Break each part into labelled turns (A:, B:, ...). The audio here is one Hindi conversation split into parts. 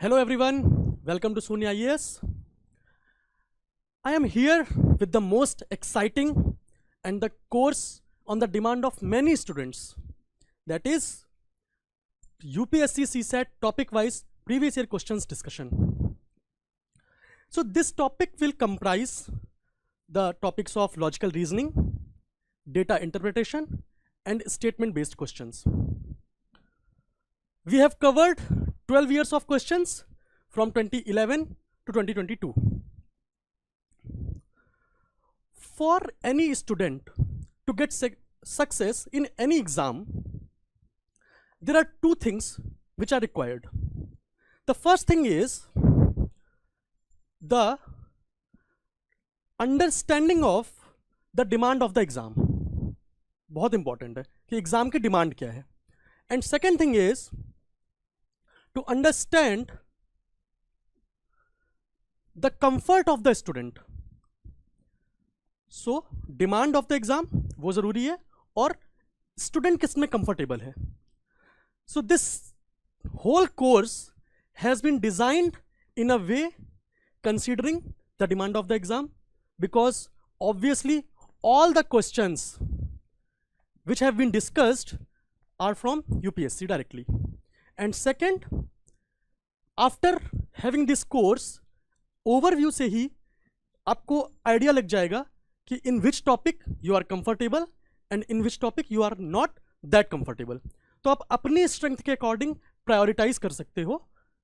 A: Hello everyone, welcome to Sonia IAS. I am here with the most exciting and the course on the demand of many students, that is UPSC CSAT topic wise previous year questions discussion. So this topic will comprise the topics of logical reasoning, data interpretation and statement based questions. We have covered 12 years of questions from 2011 to 2022. For any student to get success in any exam, there are two things which are required. The first thing is the understanding of the demand of the exam. बहुत important है कि exam की demand क्या है. And second thing is to understand the comfort of the student. So demand of the exam वो जरूरी है और student किसमें comfortable है. So this whole course has been designed in a way considering the demand of the exam, because obviously all the questions which have been discussed are from UPSC directly. And second, after having this course, overview से ही आपको idea लग जाएगा कि in which topic you are comfortable and in which topic you are not that comfortable. तो आप अपनी strength के according prioritize कर सकते हो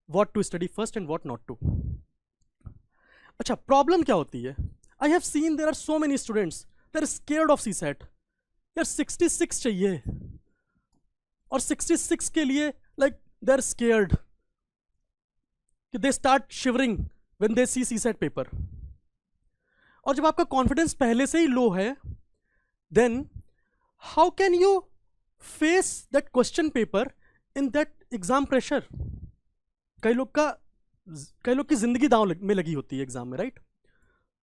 A: what to study first and what not to. अच्छा, problem क्या होती है? I have seen there are so many students that are scared of CSAT. यार 66 चाहिए और 66 के लिए like they're scared. They start shivering when they see CSAT paper. और जब आपका confidence पहले से ही low है, then how can you face that question paper in that exam pressure? कई लोग की जिंदगी दांव में लगी होती है एग्जाम में, राइट?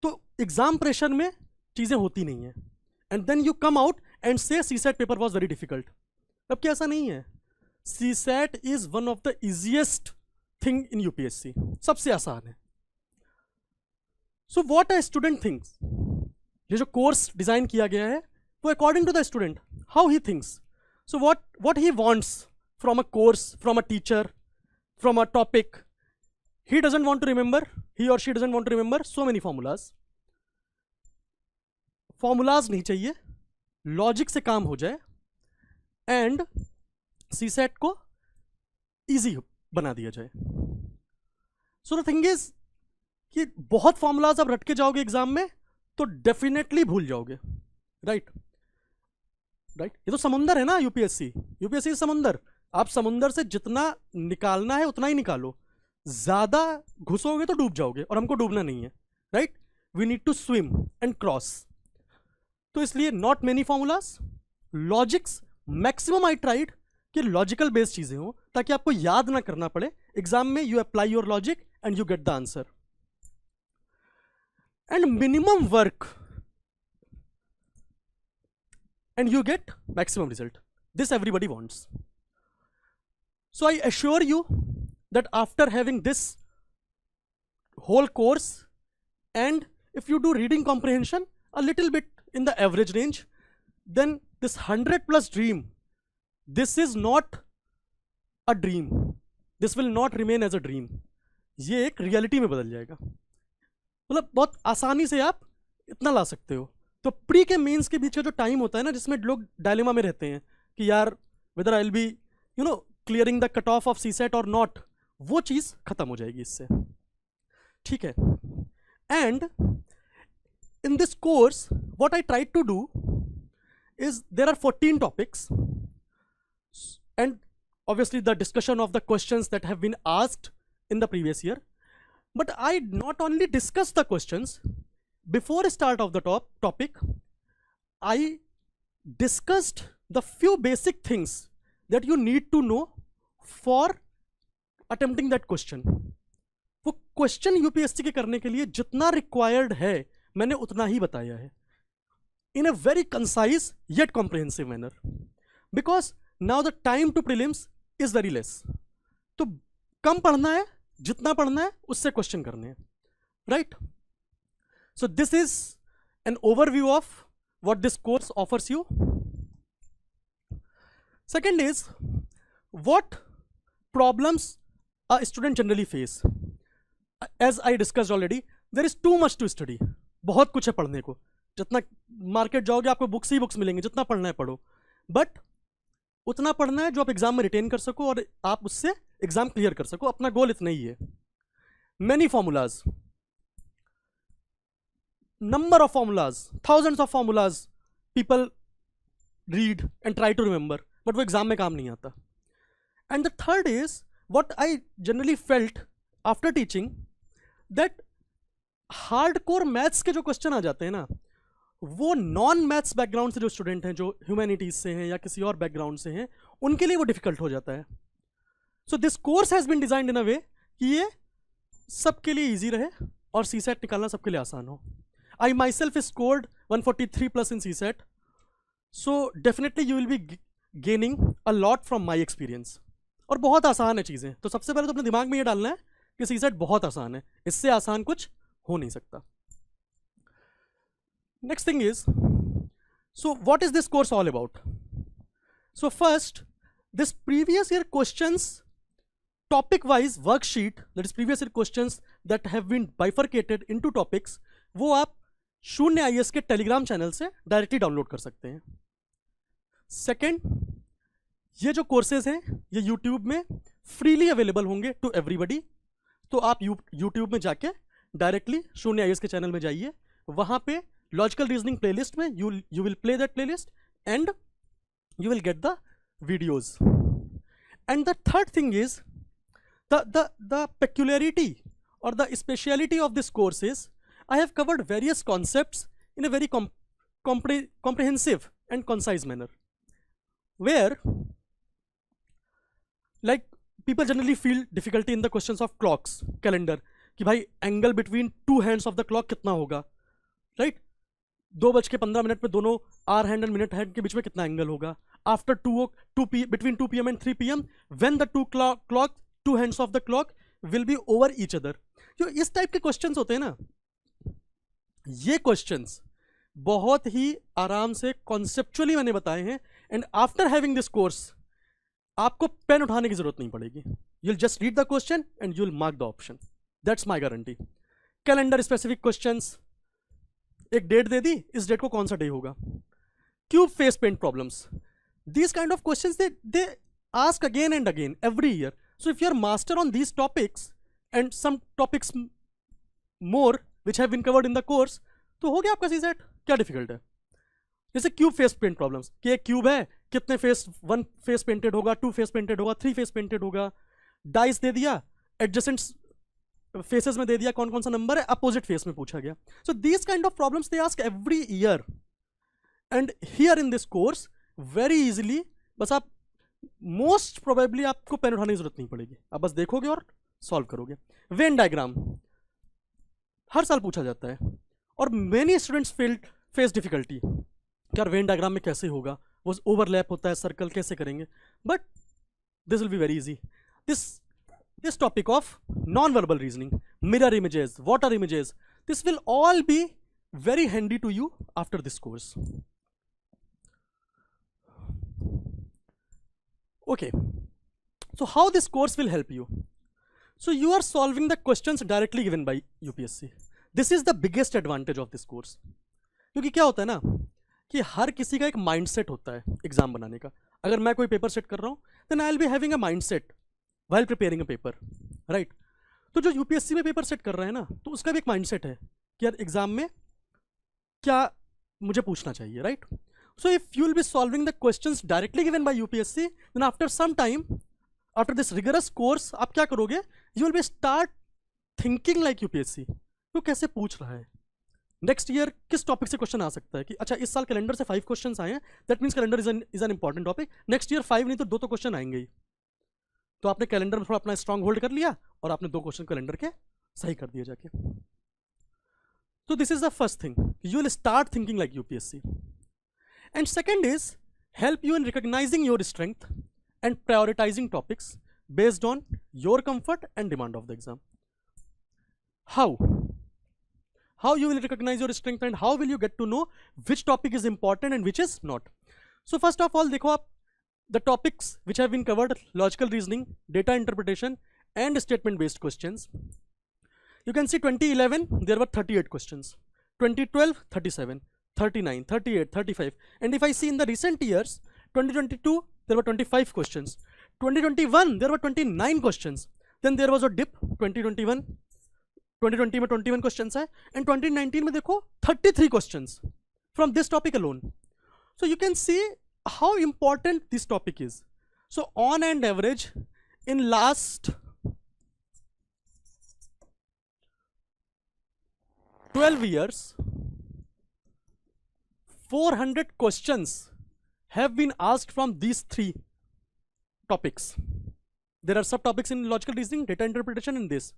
A: तो एग्जाम प्रेशर में चीजें होती नहीं है and then you come out and say CSAT paper was very difficult. अब क्या ऐसा नहीं है? CSAT is one of the easiest thing in UPSC. सबसे आसान है. So what a student thinks. ये जो कोर्स डिजाइन किया गया है वो according to the student, how he thinks. So what he wants from a course, from a teacher, from a topic. He doesn't want to remember, he or she doesn't want to remember so many formulas. Formulas नहीं चाहिए, लॉजिक से काम हो जाए एंड CSAT को इजी बना दिया जाए. सो द थिंग इज कि बहुत फॉर्मूलाज आप रट के जाओगे एग्जाम में तो डेफिनेटली भूल जाओगे, राइट? ये तो समुंदर है ना यूपीएससी समुंदर. आप समुंदर से जितना निकालना है उतना ही निकालो, ज्यादा घुसोगे तो डूब जाओगे और हमको डूबना नहीं है, right? We need to swim and cross. तो इसलिए not many formulas, logics maximum I tried कि लॉजिकल बेस्ड चीजें हो ताकि आपको याद ना करना पड़े एग्जाम में. You apply your logic and you get the answer and minimum work and you get maximum result. This everybody wants. So I assure you that after having this whole course and if you do reading comprehension a little bit in the average range, then this 100+ dream, this is not a dream. This will not remain as a dream. ये एक reality में बदल जाएगा. मतलब बहुत आसानी से आप इतना ला सकते हो. तो प्री के मेंस के बीच का जो टाइम होता है ना, जिसमें लोग डायलेमा में रहते हैं कि यार whether I'll be clearing the cut off of CSAT or not, वो चीज खत्म हो जाएगी इससे. ठीक है? And in this course, what I tried to do is there are 14 topics, and obviously the discussion of the questions that have been asked in the previous year. But I not only discussed the questions before start of the topic, I discussed the few basic things that you need to know for attempting that question. वो क्वेश्चन यूपीएससी के करने के लिए जितना रिक्वायर्ड है मैंने उतना ही बताया है in a very concise yet comprehensive manner, because now the time to prelims is very less. तो कम पढ़ना है जितना पढ़ना है उससे क्वेश्चन करने हैं, right? So this is an overview of what this course offers you. Second is, what problems a student generally face? As I discussed already, there is too much to study. बहुत कुछ है पढ़ने को. जितना मार्केट जाओगे आपको बुक्स ही बुक्स मिलेंगे, जितना पढ़ना है पढ़ो. बट उतना पढ़ना है जो आप एग्जाम में रिटेन कर सको और आप उससे एग्जाम क्लियर कर सको. अपना गोल इतना ही है. Many formulas, number of formulas, thousands of formulas people read and try to remember. But वो एग्जाम में काम नहीं आता. And the third is what I generally felt after teaching, that hard core maths के जो क्वेश्चन आ जाते हैं ना, वो नॉन मैथ्स बैकग्राउंड से जो स्टूडेंट हैं, जो ह्यूमैनिटीज से हैं या किसी और बैकग्राउंड से हैं, उनके लिए वो डिफिकल्ट हो जाता है. So this course has been designed in a way कि ये सबके लिए ईजी रहे और सी सेट निकालना सबके लिए आसान हो. I myself scored 143+ in CSAT. So definitely you will be gaining a lot from my experience. और बहुत आसान है चीज़ें. तो सबसे पहले तो अपने दिमाग में ये डालना है कि सी सेट बहुत आसान है, इससे आसान कुछ हो नहीं सकता. Next thing is, so what is this course all about? So first, this previous year questions topic wise worksheet, that is previous year questions that have been bifurcated into topics, वो आप शून्य IAS के टेलीग्राम चैनल से डायरेक्टली डाउनलोड कर सकते हैं. सेकेंड, ये जो कोर्सेज हैं ये यूट्यूब में फ्रीली अवेलेबल होंगे टू एवरीबडी. तो आप यूट्यूब में जाके डायरेक्टली शून्य IAS के चैनल में जाइए, वहाँ पे लॉजिकल रीजनिंग प्लेलिस्ट में you will play that playlist and you will get the videos. And the third thing is the peculiarity or the speciality of this course is, I have covered various concepts in a very comprehensive and concise manner, where like people generally feel difficulty in the questions of clocks, calendar, कि भाई angle between two hands of the clock कितना होगा, राइट? 2:15 में दोनों hour hand and minute hand के बीच में कितना एंगल होगा. After between 2 PM and 3 PM, when the two hands of the clock will be over each other. जो इस टाइप के क्वेश्चंस होते हैं ना, ये क्वेश्चंस बहुत ही आराम से कॉन्सेप्चुअली मैंने बताए हैं. And after having this course आपको पेन उठाने की जरूरत नहीं पड़ेगी. You will just read the question and you will mark the option. That's my guarantee. Calendar specific questions, एक डेट दे दी, इस डेट को कौन सा डे होगा. Cube face paint problems, these kind of questions they ask again and again every year. So if you are master on these topics and some topics more which have been covered in the course, तो हो गया आपका सीसेट. क्या डिफिकल्ट है? जैसे क्यूब फेस पेंट प्रॉब्लम्स, कि एक क्यूब है, कितने फेस, 1 फेस पेंटेड होगा, 2 फेस पेंटेड होगा, 3 फेस पेंटेड होगा. डाइस दे दिया, एडजेसेंट फेसेस में दे दिया कौन कौन सा नंबर है, अपोजिट फेस में पूछा गया. सो these kind of problems they ask every year. And here in this course very easily, बस आप मोस्ट प्रोबेबली आपको पेन उठाने की जरूरत नहीं पड़ेगी, आप बस देखोगे और सॉल्व करोगे. वेन डायग्राम हर साल पूछा जाता है और मेनी स्टूडेंट्स फेस डिफिकल्टी, यार वेन डायग्राम में कैसे होगा, वो ओवरलैप होता है, सर्कल कैसे करेंगे. But this will be very easy. This topic of non verbal reasoning, mirror images, water images, this will all be very handy to you after this course. Okay, so how this course will help you? So you are solving the questions directly given by UPSC. This is the biggest advantage of this course. क्योंकि क्या होता है ना कि हर किसी का एक माइंडसेट होता है एग्जाम बनाने का. अगर मैं कोई पेपर सेट कर रहा हूँ, then I will be having a mindset while preparing a paper, right? तो जो UPSC में पेपर सेट कर रहा है ना, तो उसका भी एक माइंडसेट है कि यार एग्जाम में क्या मुझे पूछना चाहिए, right? So if you will be solving the questions directly given by UPSC, then after some time, after this rigorous course, आप क्या करोगे? You will be start thinking like UPSC. तो कैसे पूछ रहा है? नेक्स्ट ईयर किस टॉपिक से क्वेश्चन आ सकता है कि अच्छा इस साल कैलेंडर से 5 क्वेश्चंस आए हैं, that means calendar is an important topic. Next year 5 नहीं तो 2 तो क्वेश्चन आएंगे ही. तो आपने कैलेंडर में थोड़ा अपना स्ट्रॉन्ग होल्ड कर लिया और आपने 2 क्वेश्चन कैलेंडर के सही कर दिए जाके. तो this is the first thing, you will start thinking like UPSC. And second is help you in recognizing your strength and prioritizing topics based on your comfort and demand of the exam. How you will recognize your strength and how will you get to know which topic is important and which is not. So first of all, देखो आप the topics which have been covered: logical reasoning, data interpretation, and statement based questions. You can see 2011 there were 38 questions, 2012 37, 39, 38, 35, and if I see in the recent years, 2022 there were 25 questions, 2021 there were 29 questions, then there was a dip, 2020 में 21 questions है, and 2019 में देखो 33 questions from this topic alone. So you can see how important this topic is. So on an average, in last 12 years, 400 questions have been asked from these three topics. There are subtopics in logical reasoning, data interpretation, and this.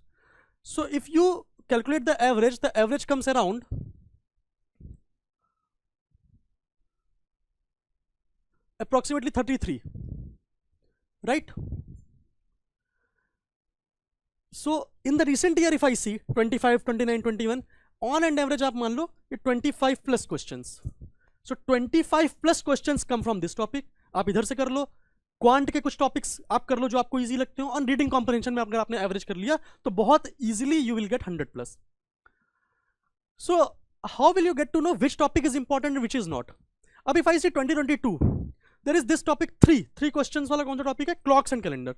A: So if you calculate the average comes around approximately 33, right? So in the recent year, if I see 25, 29, 21, on an average आप मान लो 25 plus questions. So 25 plus questions come from this topic. आप इधर से कर लो, क्वांट के कुछ टॉपिक्स आप कर लो जो आपको इजी लगते हो, और रीडिंग कॉम्प्रिहेंशन में अगर आपने एवरेज कर लिया तो बहुत easily you will get 100 plus. So how will you get to know which topic is important which is not? अब if I see 2022 there is this topic 3 questions वाला कौन सा टॉपिक है? Clocks and calendar.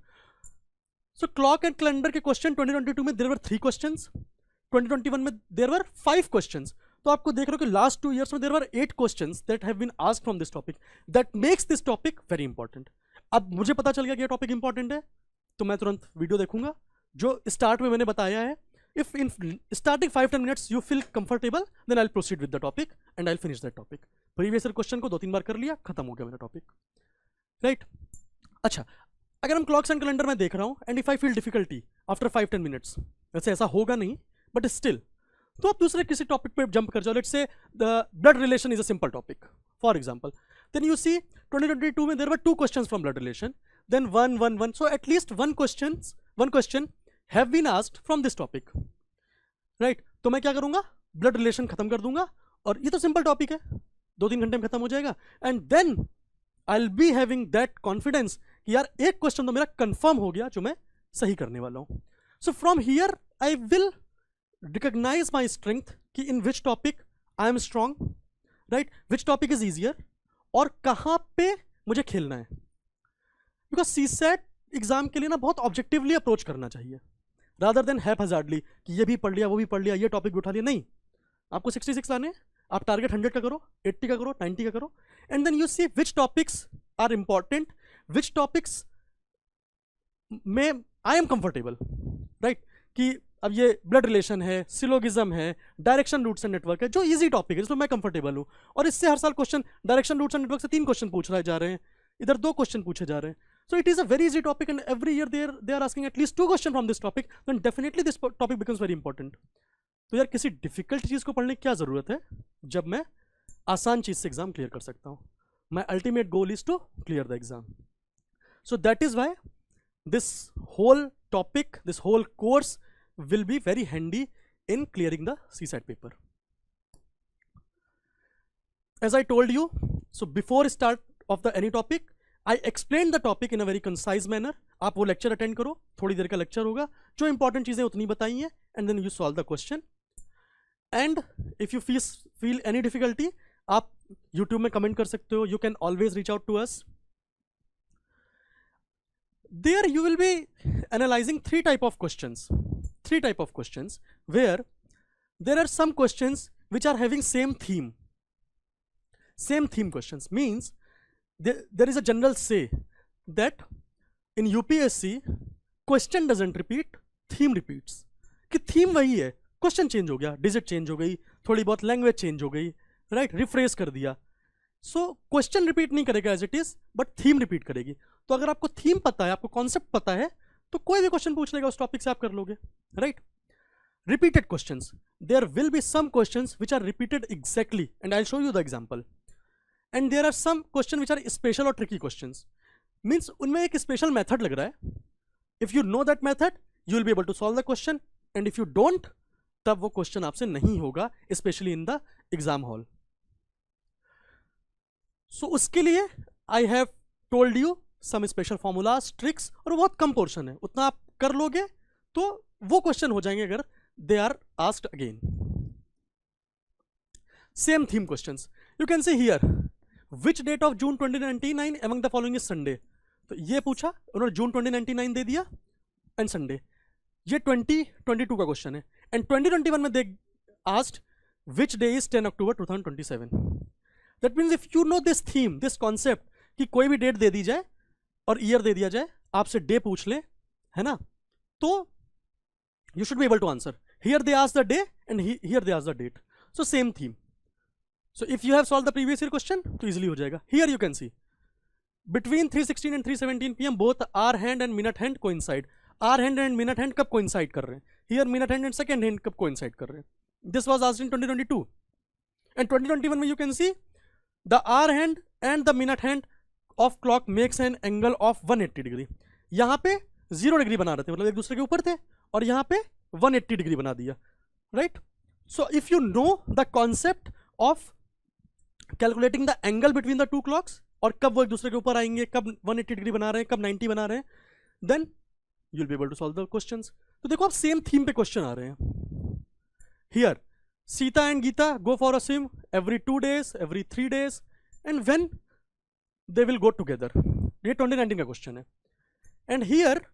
A: So clock and calendar के क्वेश्चन 2022 में देयर वर 3 क्वेश्चंस, 2021 में देयर वर 5 क्वेश्चंस. तो आपको देख रहे हो कि लास्ट 2 years में there were 8 questions that have been asked from this topic. That makes this topic very important. अब मुझे पता चल गया कि ये टॉपिक इंपॉर्टेंट है, तो मैं तुरंत वीडियो देखूंगा जो स्टार्ट में मैंने बताया है. If in starting 5-10 minutes you feel comfortable, then I will proceed with the topic and I will finish that topic. Previous question को 2-3 बार कर लिया, खत्म हो गया मेरा टॉपिक, राइट? अच्छा, अगर हम क्लॉक्स एंड कैलेंडर में देख रहा हूँ and if I feel difficulty after 5-10 minutes, वैसे ऐसा होगा नहीं बट स्टिल, तो आप दूसरे किसी टॉपिक पे जंप कर जाओ. Let's say the blood relation is a simple topic for example. Then you see 2022 में there were 2 questions from blood relation, then 1. So at least one question have been asked from this topic, right? तो मैं क्या करूँगा? ब्लड रिलेशन खत्म कर दूंगा, और ये तो सिंपल टॉपिक है, 2-3 घंटे में खत्म हो जाएगा. And then I will be having that confidence कि यार एक क्वेश्चन तो मेरा कंफर्म हो गया जो मैं सही करने वाला हूँ. So from here I will recognise my strength कि in which topic I am strong, right? Which topic is easier और कहाँ पे मुझे खेलना है. बिकॉज सीसेट एग्जाम के लिए ना बहुत ऑब्जेक्टिवली अप्रोच करना चाहिए, रादर देन हैपहैज़ार्डली कि ये भी पढ़ लिया, वो भी पढ़ लिया, ये टॉपिक भी उठा लिया. नहीं, आपको 66 लाने, आप टारगेट 100 का करो, 80 का करो, 90 का करो, and then you see which topics are important, which topics में आई एम कंफर्टेबल, राइट? कि अब ये ब्लड रिलेशन है, सिलोगिज्म है, डायरेक्शन रूट्स एंड नेटवर्क है, जो इजी टॉपिक है जिसमें मैं कंफर्टेबल हूँ. और इससे हर साल question direction routes and network से 3 क्वेश्चन पूछ रहे जा रहे हैं, इधर 2 क्वेश्चन पूछे जा रहे हैं. So it is a very easy topic and every year they are asking at least 2 question from this topic, then definitely this topic becomes very important. तो यार किसी डिफिकल्ट चीज़ को पढ़ने की क्या ज़रूरत है जब मैं आसान चीज़ से एग्जाम क्लियर कर सकता हूँ. My ultimate goal is to clear the exam. So that is why this whole topic, this whole course will be very handy in clearing the CSAT paper. As I told you, so before start of the any topic, I explained the topic in a very concise manner. आप वो lecture attend करो, थोड़ी देर का lecture होगा, जो important चीज़ें उतनी बताई हैं, and then you solve the question. And if you feel any difficulty, आप YouTube में comment कर सकते हो. You can always reach out to us. There you will be analyzing 3 type of questions. 3 type of questions where there are some questions which are having same theme. Same theme questions means there is a general say that in UPSC question doesn't repeat, theme repeats. कि theme वही है, question change हो गया, digit change हो गई, थोड़ी बहुत language change हो गई, right? rephrase कर दिया. So question repeat नहीं करेगा as it is, but theme repeat करेगी. तो अगर आपको theme पता है, आपको concept पता है, तो कोई भी क्वेश्चन पूछ लेगा उस टॉपिक से आप कर लोगे, right? Repeated questions, there will be some questions which are repeated exactly and I will show you the example. And there are some question which are special और ट्रिकी क्वेश्चंस, मींस उनमें एक स्पेशल मेथड लग रहा है if you know that method you will be able to solve the question, and if you don't, तब वो क्वेश्चन आपसे नहीं होगा, specially in the exam hall. सो उसके लिए I have told you some special formulas, tricks, और बहुत कम पोर्शन है, उतना आप कर लोगे तो वो क्वेश्चन हो जाएंगे अगर they are asked again. Same theme questions you can see here, which date of June 2099 among the following is Sunday. तो ये पूछा उन्होंने, जून 2099 दे दिया एंड संडे. ये 2022 का क्वेश्चन है, एंड 2021 में they asked which day is 10 October 2027. That means if you no this theme, this concept, कि कोई भी डेट दे दी जाए और ईयर दे दिया जाए, आपसे डे पूछ ले, है ना, तो you should be able to answer. Here they ask the day and here they ask the date. So same theme. So if you have solved the previous year question, तो easily हो जाएगा. Here you can see between 3:16 and 3:17 p.m. both hour hand and minute hand coincide. Hour hand and minute hand कब coincide कर रहे हैं? Here minute hand and second hand कब coincide कर रहे हैं? This was asked in 2022. And 2021 में you can see the hour hand and the minute hand of clock makes an angle of 180 degree. यहाँ पे 0 डिग्री बना रहे थे, मतलब एक दूसरे के ऊपर थे, और यहाँ पे 180 डिग्री बना दिया, right. So if you know the concept of calculating the angle between the two clocks, और कब वो एक दूसरे के ऊपर आएंगे, कब 180 डिग्री बना रहे हैं, कब 90 बना रहे हैं, then you will be able to solve the questions. तो देखो आप सेम थीम पे क्वेश्चन आ रहे हैं. Here Sita and Gita go for a swim every 2 days, every 3 days, and when they will go together. ये 2019 का क्वेश्चन है. And here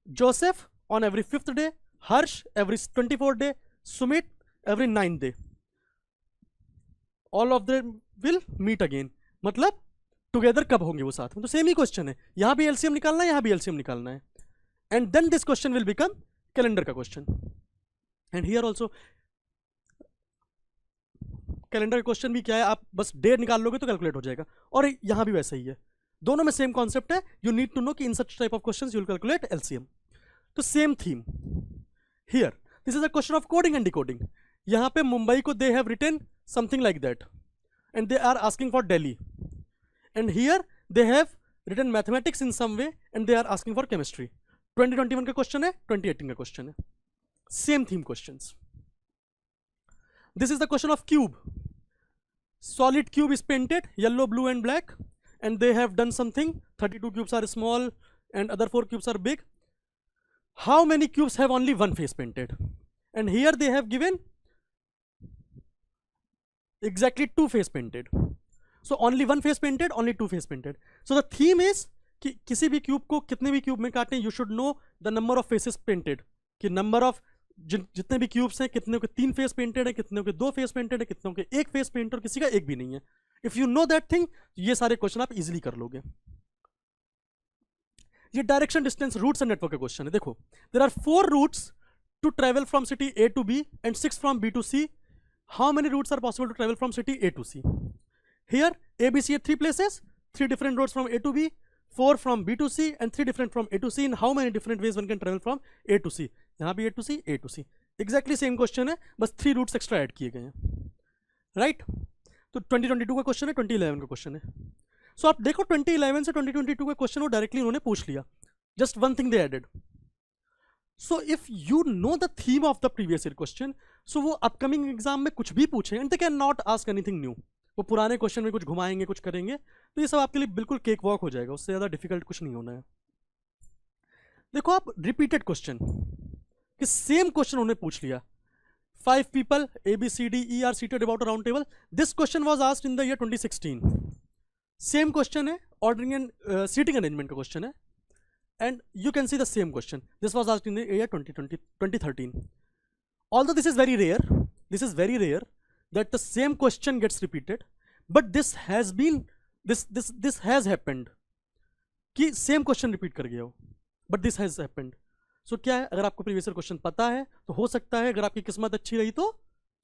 A: Joseph on every 5th day, Harsh every 24th day, Sumit every 9th day. All of them will meet again. मतलब टुगेदर कब होंगे वो साथ में. तो सेम ही क्वेश्चन है, यहां भी एलसीएम निकालना है, यहां भी एलसीएम निकालना है, and then this question will become calendar का question. And here also calendar का क्वेश्चन भी क्या है, आप बस डेट निकाल लोगे तो कैलकुलेट हो जाएगा, और यहां भी वैसा ही है. दोनों में सेम कॉन्सेप्ट है. यू नीड टू नो कि in such type of question you will calculate LCM. तो same theme here, this is a question of coding and decoding. यहां पे मुंबई को they have written something like that, and they are asking for Delhi. And here they have written mathematics in some way, and they are asking for chemistry. 2021 का क्वेश्चन है, 2018 का क्वेश्चन है. Same theme questions. This is the question of cube. Solid cube is painted yellow, blue and black, and they have done something. 32 cubes are small and other 4 cubes are big. How many cubes have only one face painted? And here they have given exactly 2 face painted. So only 1 face painted, only 2 face painted. So the theme is कि किसी भी क्यूब को कितने भी क्यूब में काटें, you should know the number of faces painted. कि number of जितने भी क्यूब्स हैं, कितने के 3 फेस पेंटेड है, कितने के 2 फेस पेंटेड है, कितने के 1 फेस पेंटेड, और किसी का 1 भी नहीं है. If you know that thing, ये सारे क्वेश्चन आप इजीली कर लोगे. ये direction, distance, routes and network का क्वेश्चन है. देखो, there are 4 routes to travel from city A to B and 6 from B to C. How many routes are possible to travel from city A to C? Here A B C 3 places, 3 different roads from A to B, 4 from B to C and 3 different from A to C. In how many different ways one can travel from A to C? यहाँ भी A to C, A to C, exactly same question है, बस 3 रूट्स एक्स्ट्रा ऐड किए गए हैं, राइट. तो 2022 का क्वेश्चन है, 2011 का क्वेश्चन है. सो आप देखो 2011 से 2022 का क्वेश्चन वो डायरेक्टली उन्होंने पूछ लिया. Just one thing they added. So if you know the theme of the previous year question, so वो upcoming exam में कुछ भी पूछे, and they cannot ask anything new. वो पुराने क्वेश्चन में कुछ घुमाएंगे, कुछ करेंगे, तो ये सब आपके लिए बिल्कुल केक वॉक हो जाएगा, उससे ज़्यादा डिफिकल्ट कुछ नहीं होना है. देखो आप रिपीटेड क्वेश्चन, कि सेम क्वेश्चन उन्होंने पूछ लिया. 5 people A B C D E are seated about a round table. This question was asked in the year 2016. Same question है, ऑर्डरिंग एंड सीटिंग अरेंजमेंट का क्वेश्चन है. And you can see the same question. This was asked in the year 2013. Although this is very rare that the same question gets repeated, but this has happened कि same question repeat कर गया हो, but this has happened. So क्या है, अगर आपको previous question पता है तो हो सकता है, अगर आपकी किस्मत अच्छी रही तो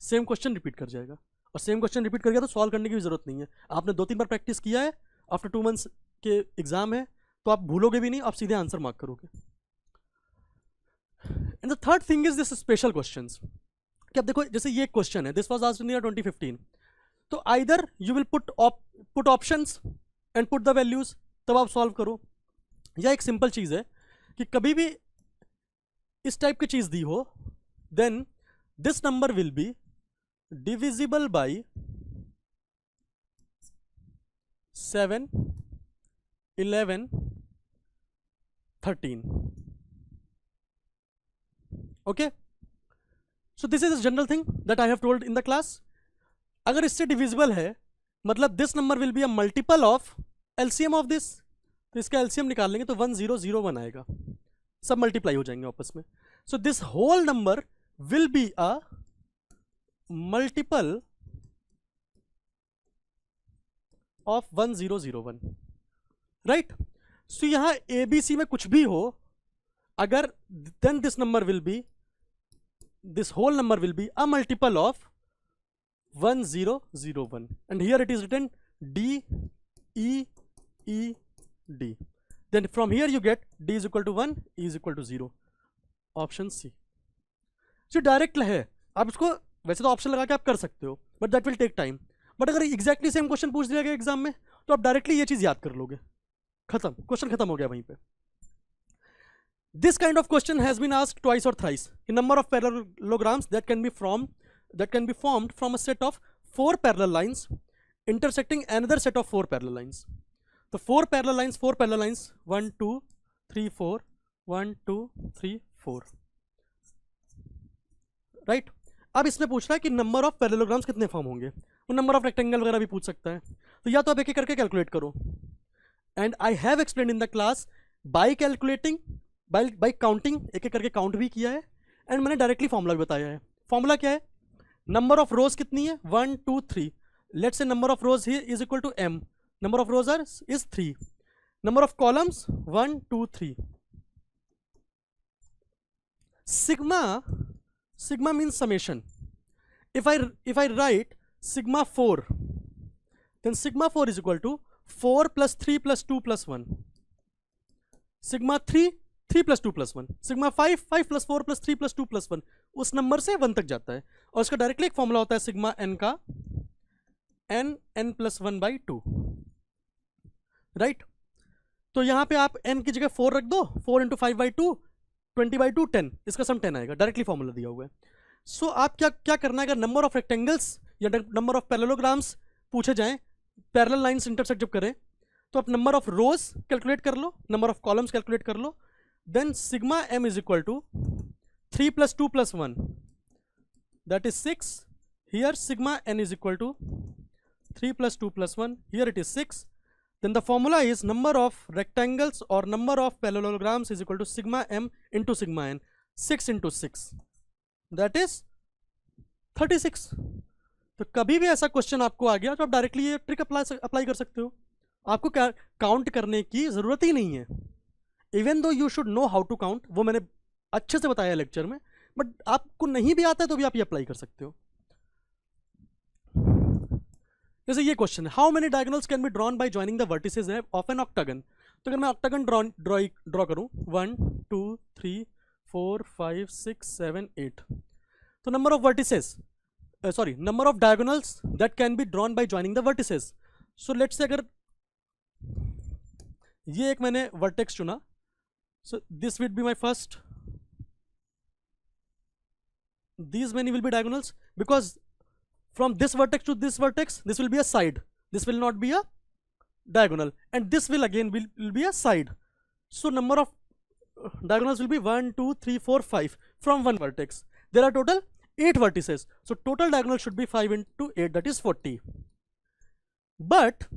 A: same question repeat कर जाएगा, और same question repeat कर गया तो solve करने की भी जरूरत नहीं है. आपने 2-3 बार प्रैक्टिस किया है, आफ्टर 2 months के एग्जाम है, तो आप भूलोगे भी नहीं, आप सीधे आंसर मार्क करोगे. And the third thing is this special questions. कि आप देखो, जैसे ये क्वेश्चन है, this was asked in year 2015. तो either you will put options and put the values, तब आप सॉल्व करो, या एक सिंपल चीज है कि कभी भी इस टाइप की चीज दी हो, then this number will be divisible by 7, 11, 13. Okay, so this is a general thing that I have told in the class. अगर इससे डिविजिबल है मतलब this number will be a multiple of LCM of this, तो इसका एलसीएम निकाल लेंगे तो 1001 आएगा, सब मल्टीप्लाई हो जाएंगे आपस में. So this whole number will be a multiple of 1001, right. So यहां एबीसी में कुछ भी हो अगर, then this number will be, this whole number will be a multiple of 1001, and here it is written D E E D. Then from here you get D is equal to 1, E is equal to 0. Option C. So direct है, आप इसको वैसे तो ऑप्शन लगा के आप कर सकते हो, but that will take time. But अगर एग्जैक्टली सेम क्वेश्चन पूछ दिया गया एग्जाम में तो आप डायरेक्टली ये चीज याद कर लोगे, खत्म, क्वेश्चन खत्म हो गया वहीं पे. This kind of question has been asked twice or thrice. A number of parallelograms that can be formed from a set of 4 parallel lines intersecting another set of 4 parallel lines. The 4 parallel lines 1 2 3 4 1 2 3 4, right. अब इसमें पूछ रहा है कि नंबर ऑफ पैरेललोग्राम्स कितने फॉर्म होंगे, वो नंबर ऑफ रेक्टेंगल वगैरह भी पूछ सकता है. तो या तो आप एक एक करके कैलकुलेट करो, and I have explained in the class bye calculating, by counting, एक एक करके काउंट भी किया है, एंड मैंने डायरेक्टली फॉर्मूला भी बताया है. फॉर्मूला क्या है, नंबर ऑफ रोज कितनी है 1 2 3, let's say number of rows here is equal to m, number of rows R is 3, number of columns 1 2 3. sigma means summation. if I write sigma 4, then sigma 4 is equal to 4 plus 3 plus 2 plus 1, sigma 3 3 plus 2 plus 1, sigma 5 5 plus 4 plus 3 plus 2 plus 1, उस नंबर से 1 तक जाता है. और इसका डायरेक्टली एक फॉर्मूला होता है सिग्मा n का n plus 1 by 2, राइट. तो यहां पे आप n की जगह 4 रख दो, 4 into 5 by 2 20 by 2 10, इसका सम 10 आएगा, डायरेक्टली फॉर्मूला दिया हुआ है. सो आप क्या करना है, अगर नंबर ऑफ रेक्टेंगल्स या नंबर ऑफ पैरेललोग्राम्स पूछे जाएं, पैरेलल लाइंस इंटरसेक्ट जब करें, तो आप नंबर ऑफ रोज कैलकुलेट कर लो, नंबर ऑफ कॉलम्स कैलकुलेट कर लो. Then sigma m is equal to 3 plus 2 plus 1, that is 6. Here sigma n is equal to 3 plus 2 plus 1, here it is 6. Then the formula is number of rectangles or number of parallelograms is equal to sigma m into sigma n, 6 into 6, that is 36. तो कभी भी ऐसा क्वेश्चन आपको आ गया तो आप डायरेक्टली ये ट्रिक अप्लाई कर सकते हो, आपको काउंट करने की जरूरत ही नहीं है. Even though you should know how to count, वो मैंने अच्छे से बताया लेक्चर में, बट आपको नहीं भी आता है तो भी आप ये अप्लाई कर सकते हो. जैसे ये क्वेश्चन है, how many diagonals can be drawn by joining the vertices of an octagon. तो अगर मैं ऑक्टागन ड्रॉ करूं 1 2 3 4 5 6 7 8, तो number of vertices number of diagonals that can be drawn by joining the vertices. So let's say अगर ये एक मैंने वर्टेक्स चुना, so this would be my first, these many will be diagonals, because from this vertex to this vertex this will be a side, this will not be a diagonal, and this will again will be a side. So number of diagonals will be 1 2 3 4 5 from one vertex. There are total 8 vertices, so total diagonal should be 5 into 8, that is 40. But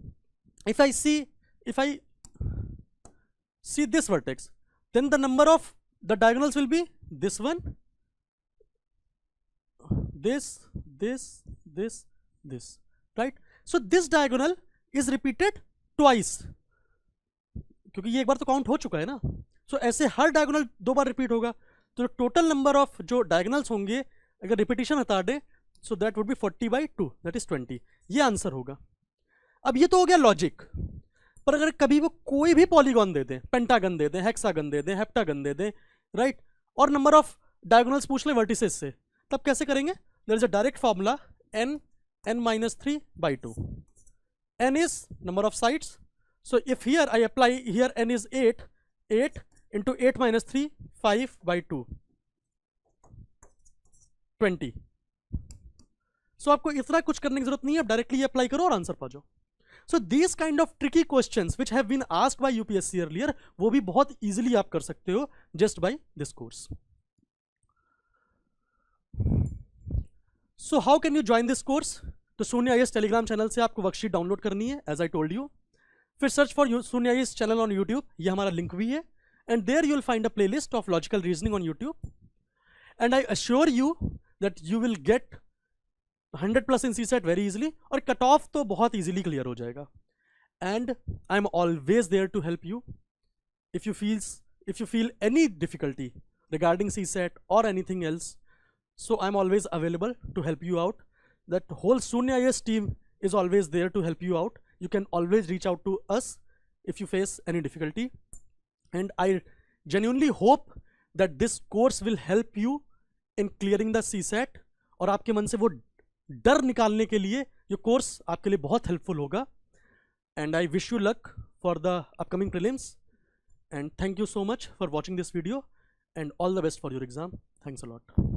A: if I see this vertex, then the number of the diagonals will be this one, this, right. So this diagonal is repeated twice, क्योंकि ये एक बार तो काउंट हो चुका है ना. सो ऐसे हर डायगोनल 2 बार रिपीट होगा, तो टोटल नंबर ऑफ जो डायगोनल्स होंगे अगर रिपीटिशन हटा दे, so that would be 40 by 2, that is 20. ये आंसर होगा. अब ये तो हो गया लॉजिक, पर अगर कभी वो कोई भी पॉलीगॉन दे दें, पेंटागन दे दें, हेक्सागन दे दें, हेप्टागन दे दें, राइट, और नंबर ऑफ डायगोनल्स पूछ ले वर्टिसेस से, तब कैसे करेंगे. There is a direct formula, n minus 3 by 2. n is number of sides, so if here I apply, here n is 8 into 8 minus 3 5 by 2, 20. सो आपको इतना कुछ करने की जरूरत नहीं है, आप डायरेक्टली अप्लाई करो और आंसर पा जाओ. So these kind of tricky questions which have been asked by UPSC earlier, वो भी बहुत इजीली आप कर सकते हो just by this course. So how can you join this course? तो शून्य आईएएस टेलीग्राम चैनल से आपको वर्कशीट डाउनलोड करनी है, एज आई टोल्ड यू. फिर search for Shunya IAS channel on YouTube, ये हमारा लिंक भी है, and there you will find a playlist of logical reasoning on YouTube. And I assure you that you will get 100+ in CSAT very easily, और कट ऑफ तो बहुत easily क्लियर हो जाएगा. And I am always there to help you if you feel any difficulty regarding CSAT or anything else. So I'm always available to help you out. That whole Shunya IAS team is always there to help you out. You can always reach out to us if you face any difficulty. And I genuinely hope that this course will help you in clearing the CSAT. और आपके मन से वो डर निकालने के लिए ये कोर्स आपके लिए बहुत हेल्पफुल होगा. And I wish you luck for the upcoming prelims. And thank you so much for watching this video, and all the best for your exam. Thanks a lot.